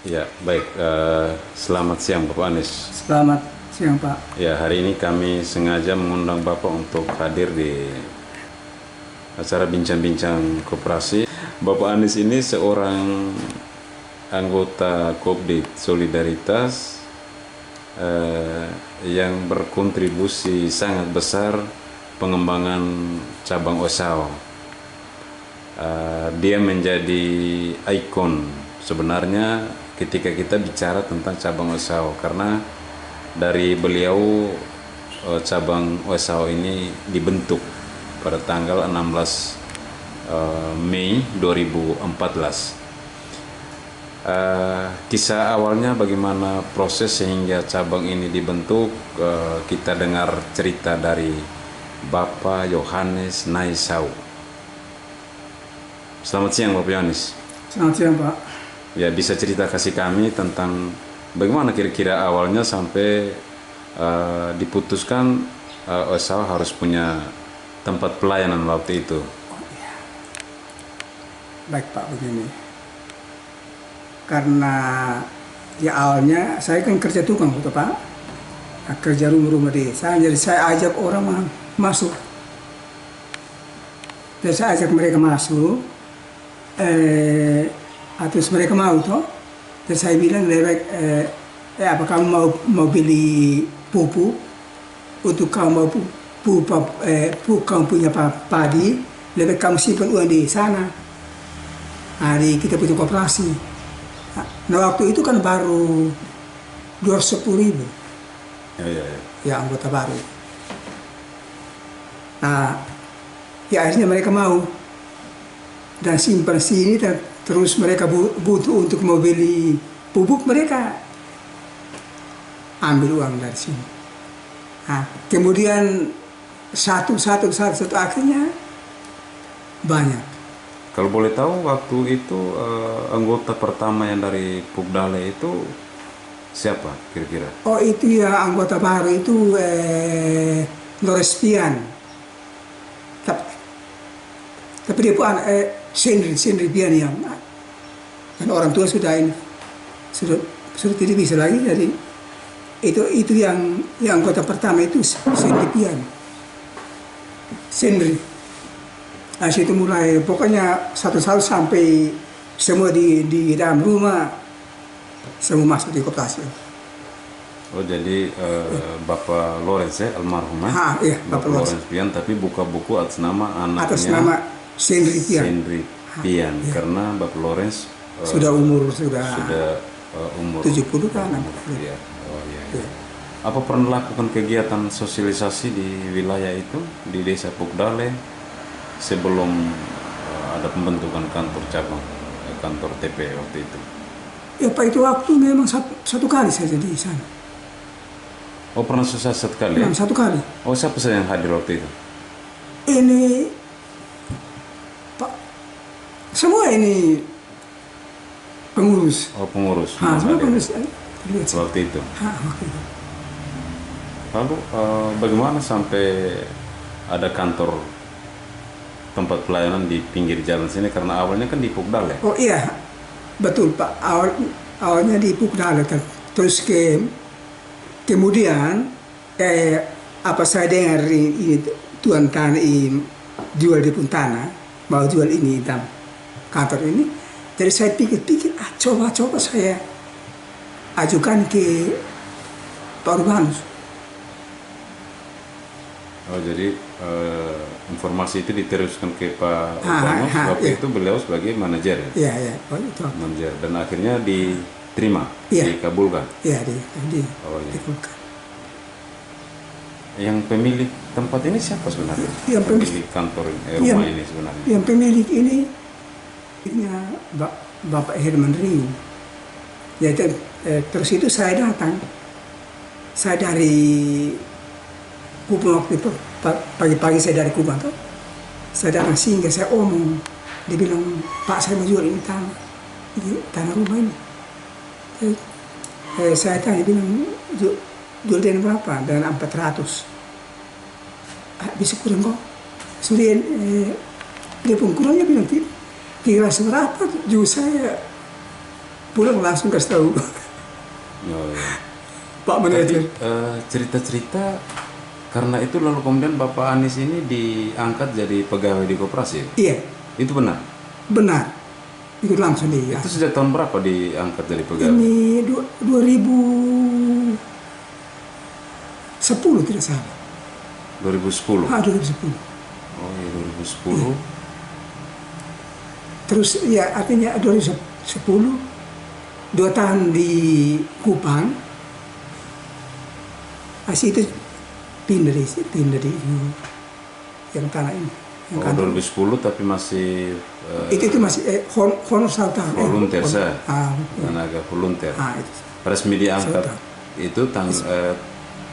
Ya, baik. Selamat siang Bapak Anies. Selamat siang Pak. Ya, hari ini kami sengaja mengundang Bapak untuk hadir di acara bincang-bincang koperasi. Bapak Anies ini seorang anggota Kopdit Solidaritas yang berkontribusi sangat besar pengembangan cabang Osao. Dia menjadi ikon sebenarnya ketika kita bicara tentang cabang Osao, karena dari beliau cabang Osao ini dibentuk pada tanggal 16 Mei 2014. Kisah awalnya bagaimana proses sehingga cabang ini dibentuk, kita dengar cerita dari Bapak Yohanes Naisau. Selamat siang Bapak Yohanes. Selamat siang Pak. Ya, bisa cerita kasih kami tentang bagaimana kira-kira awalnya sampai diputuskan Osao harus punya tempat pelayanan waktu itu. Baik Pak, begini. Karena di awalnya saya kan kerja tukang gitu Pak. Kerja rumah-rumah desa, jadi saya ajak orang masuk. Jadi saya ajak mereka masuk. Terus mereka mau toh. Terus saya bilang lebih apa kamu mau beli pupuk untuk kamu mau pupuk kamu punya padi, lebih kamu simpan uang di sana. Di kita punya koperasi. Nah waktu itu kan baru 210.000 ya anggota baru. Nah ya akhirnya mereka mau dan simpan sini, dan terus mereka butuh untuk mau beli pupuk, mereka ambil uang dari sini. Nah, kemudian satu akhirnya banyak. Kalau boleh tahu waktu itu anggota pertama yang dari Pugdale itu siapa kira-kira? Oh itu ya anggota baru itu Lorespian. Tapi dia pun Senri Pian yang kan orang tua sudah tidak bisa lagi, jadi itu yang anggota pertama itu Senri Pian. Senri. Nah situ mulai pokoknya satu sampai semua di dalam rumah semua masuk di koperasi. Oh jadi Bapak Lawrence almarhum Iya, Bapak Lawrence Pian, tapi buka buku atas nama anaknya. Atas nama Senri Pian. Senri Pian, Iya. Karena Bapak Lawrence sudah umur 70 kan. Ya. Oh iya. Iya. Apa pernah lakukan kegiatan sosialisasi di wilayah itu, di desa Pugdale sebelum ada pembentukan kantor cabang, kantor TP waktu itu? Ya Pak, itu waktu memang satu kali saja di sana. Oh pernah susah satu kali? Memang satu kali. Oh siapa saja yang hadir waktu itu? Ini Pak, semua ini pengurus. Oh pengurus. Semua pengurus. Waktu itu. Waktu itu. Lalu bagaimana sampai ada kantor tempat pelayanan di pinggir jalan sini, karena awalnya kan di Pugdale? Oh iya, betul Pak. Awalnya di Pugdale, terus kemudian apa saya dengar ini tuan tanah ini jual di pun tanah, mau jual ini dalam kantor ini. Jadi saya pikir coba saya ajukan ke Pak Urbanus. Oh jadi informasi itu diteruskan ke Pak Urbanus. Waktu iya. itu beliau sebagai manajer ya? Iya, oh, itu. Manajer, dan akhirnya diterima, Iya. dikabulkan? Iya, Oh, iya. dikabulkan. Yang pemilik tempat ini siapa sebenarnya? Yang pemilik kantor rumah ini sebenarnya? Yang pemilik ini Bapak Herman Ring. Ya, terus itu saya datang. Saya dari Kupang waktu itu, pagi-pagi saya dari Kupang tuh. Saya datang sehingga saya omong. Dia bilang, Pak saya mau jual ini tanah rumah ini. Saya tanya, bilang jual dengan berapa? Dengan 400. Bisa kurang kok. Sudah dia pun kurangnya bilang kira seberapa juga saya pulang langsung kasih tahu Oh, iya. Pak Tapi Manajer. cerita-cerita karena itu lalu kemudian Bapak Anies ini diangkat jadi pegawai di koperasi. Iya, Itu benar. benar. Ikut langsung dia. Itu sejak tahun berapa diangkat jadi pegawai? Ini 2010 tidak salah. 2010. 2010. Oh iya 2010. Terus ya artinya 2010 2 tahun di Kupang. Asih itu pindah di yang tanah ini. Yang Oh kantor. 2010 tapi masih Itu masih honor Sultan. volunteer saya. Ah, Tenaga volunteer. itu. Resmi diangkat Sultan. itu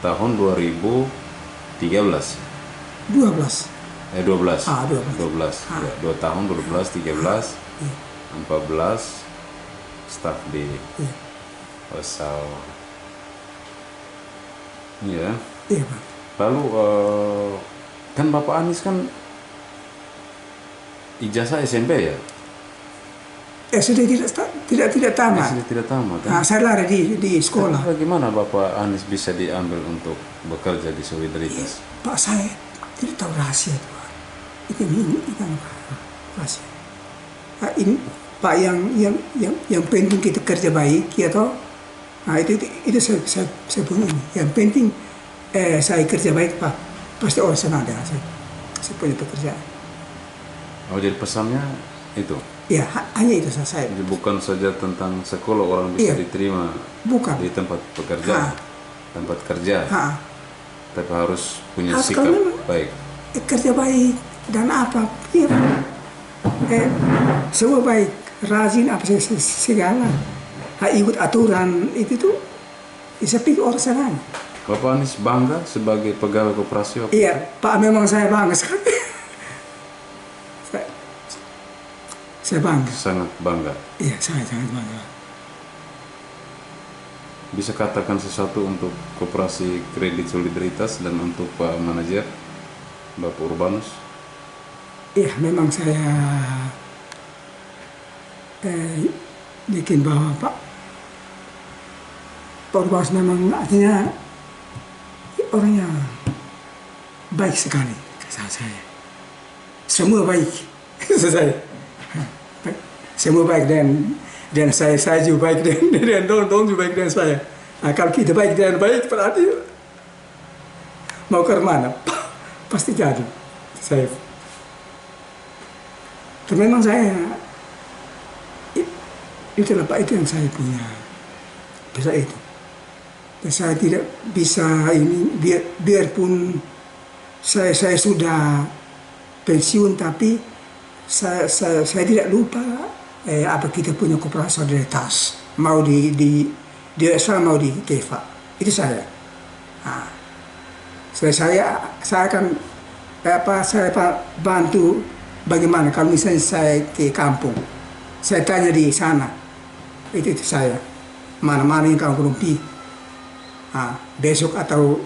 tahun 2013. 12. 12. Ah, 12. 12. Ah. Ya, 2 tahun 12, 13, Iya. 14 staf di Iya. Osal. Iya. Iya, Pak. Lalu kan Bapak Anies kan ijazah SMP ya? Sudah tidak tamat. Masih tidak tamat kan? Nah, saya lari di sekolah. Tapi bagaimana Bapak Anies bisa diambil untuk bekerja di Solidaritas? Pak, saya tidak tahu rahasia itu. Ini rahasia. Nah, ini Pak yang penting kita kerja baik, ya toh. Nah itu saya punya ini. Yang penting saya kerja baik Pak. Pasti orang senang dengan saya punya pekerjaan. Oh jadi pesannya itu? Ya hanya itu saya. Jadi bukan saja tentang sekolah orang bisa Iya. diterima Bukan. di tempat pekerjaan, tempat kerja, Ha, tapi harus punya Harus sikap kalau- baik. kerja baik dan apa? Ya, semua baik, rajin apa segala. Ikut aturan itu tuh. Saya pikir orang senang. Bapak Anies bangga sebagai pegawai koperasi waktu Iya, itu? Pak, memang saya bangga sekali. saya bangga. Sangat bangga. Iya, saya sangat bangga. Bisa katakan sesuatu untuk koperasi kredit solidaritas dan untuk Pak Manajer, Bapak Urbanus? Iya, memang saya bikin bahwa Pak Urbanus memang artinya orangnya baik sekali ke saya. Semua baik saya. Baik. Semua baik dan saya juga baik dan Don juga baik dengan saya. Nah, kalau kita baik dan baik berarti mau ke mana pasti jadi saya. Dan memang saya itulah Pak, itu yang saya punya bisa itu. Dan saya tidak bisa ini biarpun saya sudah pensiun, tapi saya tidak lupa apa kita punya koperasi solidaritas, mau di USA mau di Keva, itu saya. Nah, saya akan saya bantu bagaimana kalau misalnya saya ke kampung, saya tanya di sana, itu saya mana yang kamu belum pergi. Besok atau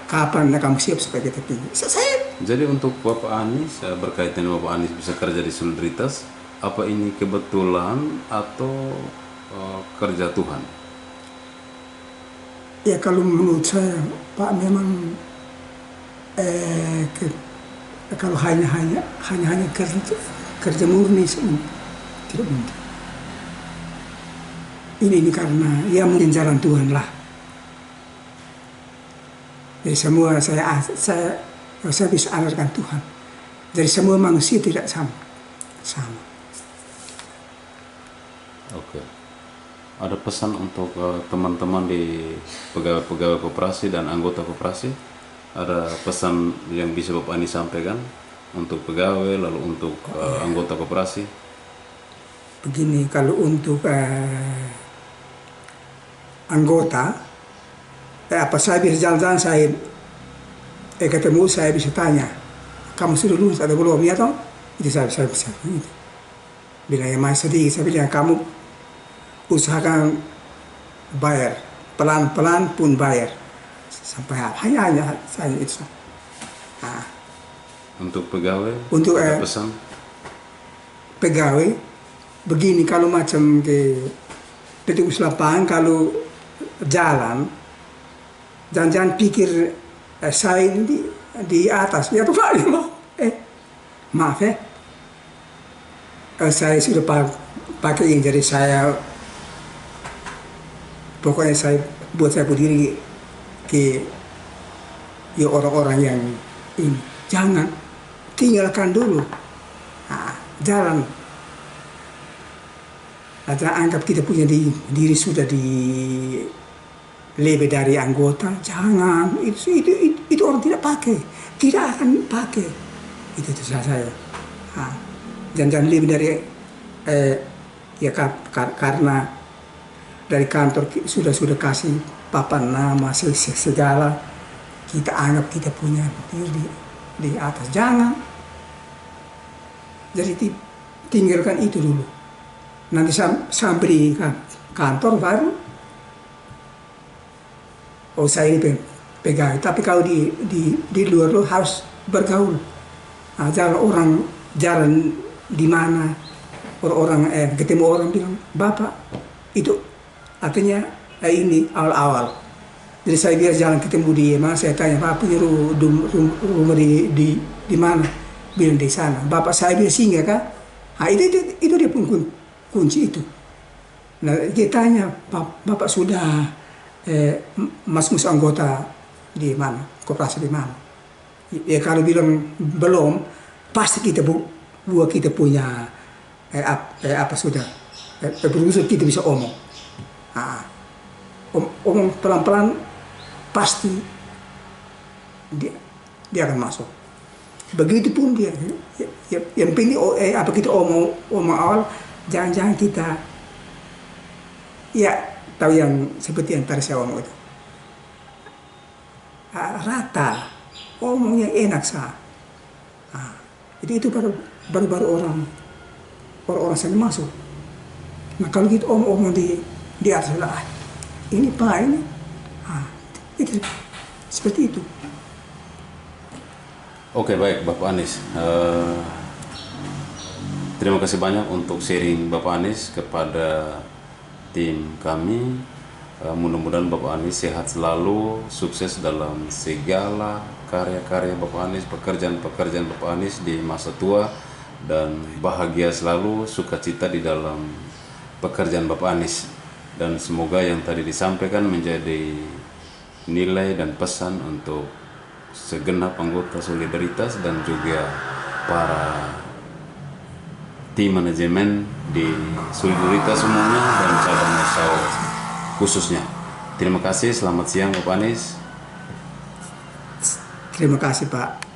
kapan kamu siap supaya kita pergi. Saya Jadi untuk Bapak Anies, berkaitan dengan Bapak Anies bisa kerja di Solidaritas, apa ini kebetulan atau kerja Tuhan? ya kalau menurut saya Pak memang kalau hanya kerja murni tidak mungkin. Ini karena ya mungkin jalan Tuhan lah. Jadi semua saya bisa andalkan Tuhan. Jadi semua manusia tidak sama. Oke. Ada pesan untuk teman-teman di pegawai-pegawai koperasi dan anggota koperasi? Ada pesan yang bisa Bapak Anies sampaikan untuk pegawai lalu untuk anggota koperasi? Begini, kalau untuk anggota, apa saya bisa jalan-jalan, saya ketemu, saya bisa tanya, kamu sudah lulus atau belum, ya toh? Itu saya bisa itu. Bila yang masih sedikit, saya bilang kamu usahakan bayar, pelan-pelan pun bayar sampai hanya saya itu. Nah, Untuk pegawai, Untuk, ada pesan? pegawai begini, kalau macam ke petugas lapangan kalau jalan, jangan pikir saya ini di atas. Ya Pak, maaf ya. Saya sudah pakai ini, jadi saya pokoknya saya buat saya berdiri ke ya orang-orang yang ini. Jangan tinggalkan dulu. Nah, jalan. Jangan anggap kita punya diri sudah lebih dari anggota. Jangan. Itu orang tidak pakai. Tidak akan pakai. Itu saya. Nah, jangan lebih dari ya karena dari kantor sudah kasih papan nama segala, kita anggap kita punya diri di atas. Jangan. Jadi tinggalkan itu dulu. Nanti sampai di kantor baru, oh saya ini pegawai. Tapi kalau di luar lo harus bergaul. Nah, jalan di mana orang ketemu orang bilang Bapak itu artinya ini awal-awal. Jadi saya biar jalan ketemu dia, mana saya tanya Bapak punya rumah di mana? Bilang di sana. Bapak saya biar singgah kah? Nah, itu dia pun kunci itu. Nah, dia tanya Bapak sudah masuk anggota di mana? Koperasi di mana? Ya kalau bilang belum, pasti kita buat kita punya apa sudah berusaha kita bisa omong. Nah, omong pelan-pelan pasti dia akan masuk. Begitupun dia. Yang penting apa kita omong awal, jangan kita ya tahu yang seperti yang tadi saya omong itu. Rata, omongnya enak sah. Nah, itu baru orang saya masuk. Nah kalau gitu omong di atas lah, ini Pak ini, itu seperti itu. Oke, baik Bapak Anies. Terima kasih banyak untuk sharing Bapak Anies kepada tim kami. Mudah-mudahan Bapak Anies sehat selalu, sukses dalam segala karya-karya Bapak Anies, pekerjaan-pekerjaan Bapak Anies di masa tua, dan bahagia selalu, sukacita di dalam pekerjaan Bapak Anies. Dan semoga yang tadi disampaikan menjadi nilai dan pesan untuk segenap anggota Solidaritas dan juga para tim manajemen di Solidaritas semuanya dan cabang Mesau khususnya. Terima kasih, selamat siang Bapak Anies. Terima kasih Pak.